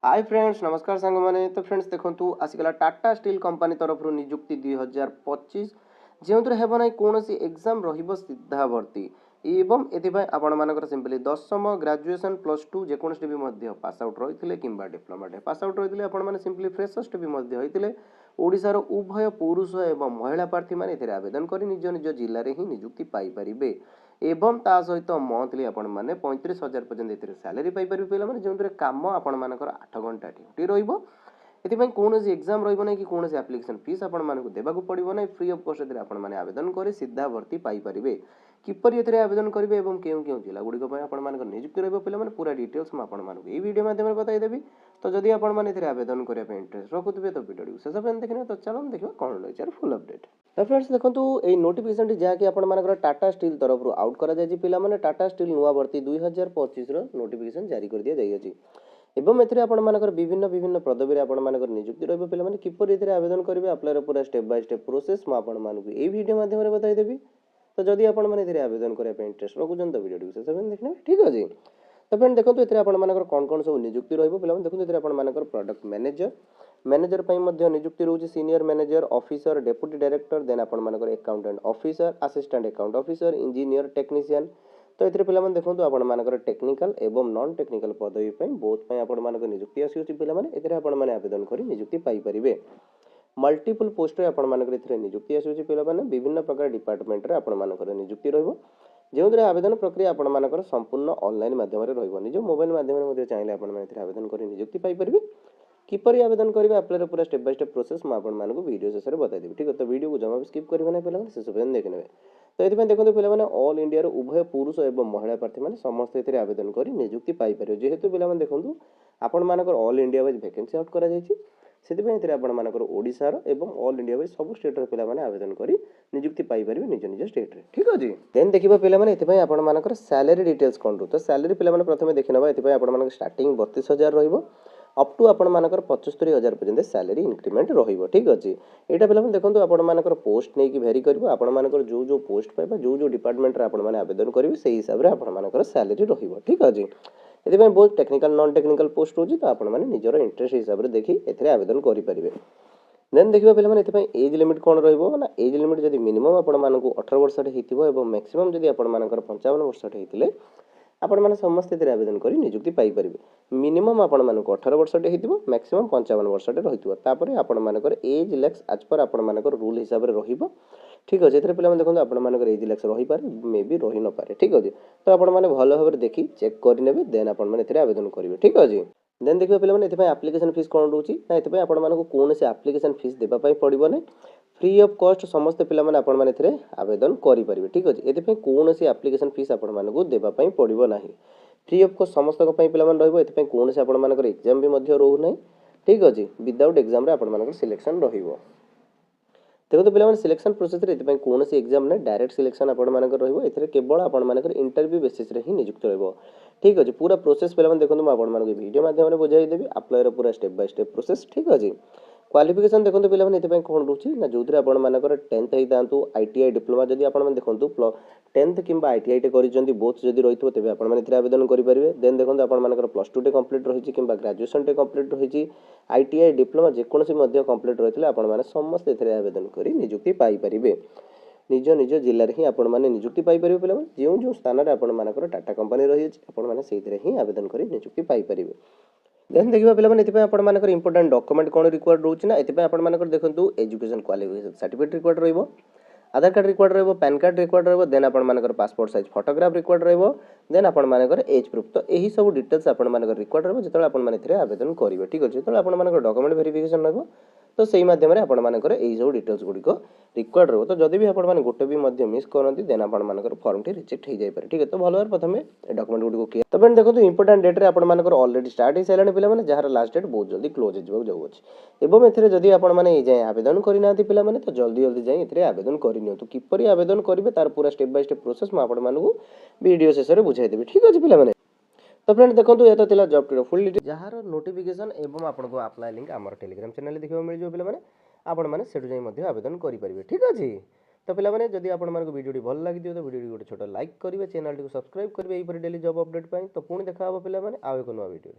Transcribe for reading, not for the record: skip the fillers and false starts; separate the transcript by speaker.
Speaker 1: hi friends नमस्कार सांग माने तो फ्रेंड्स देखंतु आसीगला टाटा स्टील कंपनी तरफ नियुक्ति 2025 जेउतर हेबो नै कोनोसी एग्जाम रहिबो सीधा भर्ती एवं एथिबाय आपण मानकर सिंपली दशम ग्रेजुएशन +2 जे कोनोसी भी मध्य पास आउट रहिथिले किंबा डिप्लोमा डे पास आउट रहिथिले आपण माने सिंपली फ्रेशर्स भी मध्य होइथिले ओडिसा रो उभय पुरुष एवं महिला प्रार्थी माने एथिरे आवेदन करी निज निज जिल्ला रे ही नियुक्ति पाई परिबे एवं ता सहित मंथली आपण माने 35,000 पर्यंत एथिरे सैलरी पाई परिबे पिला माने जेउतरे काम आपण मानकर 8 घंटा ड्यूटी रहिबो एथिपाई कौनसी एग्जाम रहिबो नै कि कौनसी एप्लिकेशन फीस आपण मानकु देबाकु पड़िबो नै फ्री ऑफ कॉस्ट एथिरे आपण माने आवेदन करी सीधा भर्ती पाई परिबे किपरि एथिरे आवेदन करिवे एवं केउ केउ जिला गुडी को पय आपण मानकर नियुक्ति रहिबो पिला माने पूरा डिटेल्स म आपण मानकु ए वीडियो माध्यम रे बताई देबी तो जदि आपण माने एथिरे आवेदन करिया पे इंटरेस्ट रखुतबे तो वीडियो शेष पर्यंत देखिने तो चलो हम देखिबा कोन रहिचार फुल अपडेट तो फ्रेंड्स देखंतु ए नोटिफिकेशन टी जहा कि आपण मानकर टाटा स्टील तरफ रु आउट करा जाय छि पिला माने टाटा स्टील नुवा भर्ती 2025 रो नोटिफिकेशन जारी कर दिया जाय अछि एवं एथिरे आपण मानकर विभिन्न विभिन्न पदवी रे आपण मानकर नियुक्ति रहबो पिला माने किपर एथिरे आवेदन करिवे अप्लाई पूरा स्टेप बाय स्टेप प्रोसेस म आपण मानकु ए वीडियो माध्यम रे बताई देबी तो जदि आपण माने एथिरे आवेदन करिया पे इंटरेस्ट रखुछन तो वीडियो शेष पर्यंत देखने ठीक अछि तो फ्रेंड देखंतु एथिरे आपण मानकर कोन सब नियुक्ति रहबो पिला माने देखंतु एथिरे आपण मानकर प्रोडक्ट मैनेजर मैनेजर पई मध्य नियुक्ति रहउछि senior manager officer deputy director then आपण मानकर accountant officer assistant account officer engineer technician तो एथिरे पिला माने देखंतु आपण मानकर टेक्निकल एवं नॉन टेक्निकल पदवी पई बोथ पई आपण मानकर नियुक्ति आसी पिला माने एथिरे आपण माने आवेदन करी नियुक्ति पाई परिबे मल्टीपल पोस्ट रे आपण मानकर एथिरे नियुक्ति आसी पिला माने विभिन्न प्रकार डिपार्टमेंट रे आपण मानकर नियुक्ति रहइबो जेउद्रे आवेदन प्रक्रिया आपण मानकर संपूर्ण ऑनलाइन माध्यम रे रहइबो निजो मोबाइल माध्यम रे मध्ये चाहिले आपण माने एथिरे आवेदन करी नियुक्ति पाई परिबे किपरि आवेदन करिवे अप्लाई रे पूरा स्टेप बाय स्टेप प्रोसेस म आपण मानकु वीडियो शेष रे बताई देबी ठीक है तो वीडियो को जमा भी स्किप करबे नै पिला माने शेष पर्यंत देखनेबे तो एथि पय देखंतु पिला माने ऑल इंडिया रो उभय पुरुष एवं महिला प्रार्थी माने समस्त एथिरे आवेदन करी नियुक्ति पाई परिबे जेहेतु पिला माने देखंतु आपण मानकर all India wise vacancy out करा जायछि सेति पय एथिरे आपण मानकर ओडिसा रो एवं ऑल इंडिया वाइज सब स्टेट रो पिला माने आवेदन करी नियुक्ति पाई परिबे निज निज स्टेट रे ठीक अछि देन देखिबा पिला माने एथि पय आपण मानकर सैलरी डिटेल्स कोन रु तो सैलरी पिला माने प्रथमे देखिनबा एथि पय आपण मानकर स्टार्टिंग 32,000 रहइबो अप टू आपण मानकर 75,000 पर्यंत सैलरी इंक्रीमेंट रहिबो ठीक अछि एटा पिला माने देखंतु आपण मानकर पोस्ट नै कि वेरी करबो आपण मानकर जो जो पोस्ट पाइबा जो जो डिपार्टमेंट रे आपण माने आवेदन करिवे सेही हिसाब रे आपण मानकर सैलरी रहिबो ठीक अछि एथि पय बहुत टेक्निकल नॉन टेक्निकल पोस्ट होजी तो आपण माने निजरो इंटरेस्ट हिसाब रे देखि एथरे आवेदन करि परिबे देन देखिबा पिला माने एथि पय एज लिमिट कोन रहइबो ना एज लिमिट जदि मिनिमम आपण मानकु 18 वर्ष रे हिथिबो एवं मैक्सिमम जदि आपण मानकर 55 वर्ष रे हिथिले आपण माने समस्त एथरे आवेदन करी नियुक्ति पाई परिबे मिनिमम आपण मानकु 18 वर्ष रे हिथिबो मैक्सिमम 55 वर्ष रे रहितबो तापरे आपण मानकर एज लेक्स आज पर आपण मानकर रूल हिसाब रे रहिबो ठीक अछि एथरे पिला माने देखंतु आपण मानकर एज लेक्स रहि पारे मे बी रहि न पारे ठीक अछि तो आपण माने भलो भाबरे देखि चेक करि नेबे देन आपण माने एथरे आवेदन करिवे ठीक अछि देन देखिबा पिला माने एथि पय एप्लीकेशन फीस कोन रहउछि ना एथि पय आपण मानकु कोनसे एप्लीकेशन फीस देबा पय पड़िबो नै फ्री ऑफ कॉस्ट समस्त पिला माने आपण माने एथरे आवेदन करि परिबे ठीक अछि एथि पय कोनसे एप्लीकेशन फीस आपण मानकु देबा पय पड़िबो नाही फ्री ऑफ कॉस्ट समस्त को पय पिला माने रहइबो एथि पय कोनसे आपण मानकर एग्जाम भी मध्य रहउ नै ठीक अछि विदाउट एग्जाम रे आपण मानकर सिलेक्शन रहिबो देखो तो पिला माने सिलेक्शन प्रोसेस रे एथि पय कोनसे एग्जाम नै डायरेक्ट सिलेक्शन आपण मानकर रहइबो एथरे केवल आपण मानकर इंटरव्यू बेसिस रे ही नियुक्त रहइबो ठीक अछि पूरा प्रोसेस पिला माने देखंतु म आपण मानकर वीडियो माध्यम रे बुझाई देबी अप्लाई रे पूरा स्टेप बाय स्टेप प्रोसेस ठीक अछि क्वालिफिकेशन देखंतु पिला माने एथि पय कोन रहउछि ना जोथरे आपण मानकर 10th हेइ दांतु आईटीआई डिप्लोमा जदि आपण माने देखंतु 10th किंबा आईटीआई टे करिसंती बोथ जदि रहितबो तबे आपण माने एथरे आवेदन करि परिबे देन देखंतु आपण मानकर +2 टे कंप्लीट रहिछि किंबा ग्रेजुएशन टे कंप्लीट रहिछि आईटीआई डिप्लोमा जे कोनोसी मध्य कंप्लीट रहितले आपण माने समस्त एथरे आवेदन करि नियुक्ति पाई परिबे निज निज जिल्ला रे ही आपण माने नियुक्ति पाई परिबे पिला माने जेउ जेउ स्थान रे आपण मानकर टाटा कंपनी रहि अछि आपण माने सेइथरे ही आवेदन करि नियुक्ति पाई परिबे देन देखिबा पिला माने एथि पय आपण मानकर इंपोर्टेंट डॉक्यूमेंट कोन रिक्वायर्ड रहउछि ना एथि पय आपण मानकर देखंतु एजुकेशन क्वालिफिकेशन सर्टिफिकेट रिक्वायर्ड रहइबो आधार कार्ड रिक्वायर्ड रहइबो पैन कार्ड रिक्वायर्ड रहइबो देन आपण मानकर पासपोर्ट साइज फोटोग्राफ रिक्वायर्ड रहइबो देन आपण मानकर एज प्रूफ तो एही सब डिटेल्स आपण मानकर रिक्वायर्ड रहइबो जेतले आपण माने एथरे आवेदन करिवे ठीक अछि जेतले आपण मानकर डॉक्यूमेंट वेरिफिकेशन रहइबो तो सेही माध्यम रे आपण मानकर एही सब डिटेल्स गुडी को रिक्वायर्ड रहइबो तो जदि भी आपण माने गोटे भी मध्य मिस करनती देन आपण मानकर फॉर्म टी रिजेक्ट हे जाय पारे ठीक है तो भलो प्रथमे डॉक्यूमेंट गुडी को क्लियर तबे देखंतु इंपोर्टेंट डेट रे आपण मानकर ऑलरेडी स्टार्ट हे सैलाने पिला माने जहार लास्ट डेट बहुत जल्दी क्लोज हे जबो जाउ अछि एवं एथरे जदि आपण माने ए जाय आवेदन करि नाथि पिला माने तो जल्दी जल्दी जाय एथरे आवेदन करि नियंतु किपरि आवेदन करिवे तार पूरा स्टेप बाय स्टेप प्रोसेस म आपण मानकु वीडियो शेष रे बुझाई देबी ठीक अछि पिला माने तो फ्रेंड देखंतु ए तो तिला जॉब टी फुल डिटेल जहार नोटिफिकेशन एवं आपण को अप्लाई लिंक हमर टेलीग्राम चैनल देखिबो मिल जो पिला माने आपण माने सेटु जाय मध्ये आवेदन करि परिबे ठीक अछि तो पिला माने जदि आपण मानकु वीडियो टी भल लागि दियो तो वीडियो टी गोटे छोटा लाइक करिवे चैनल टी को सब्सक्राइब करिवे एई पर डेली जॉब अपडेट पई तो पुणी देखा हो पिला माने आवे को नवा वीडियो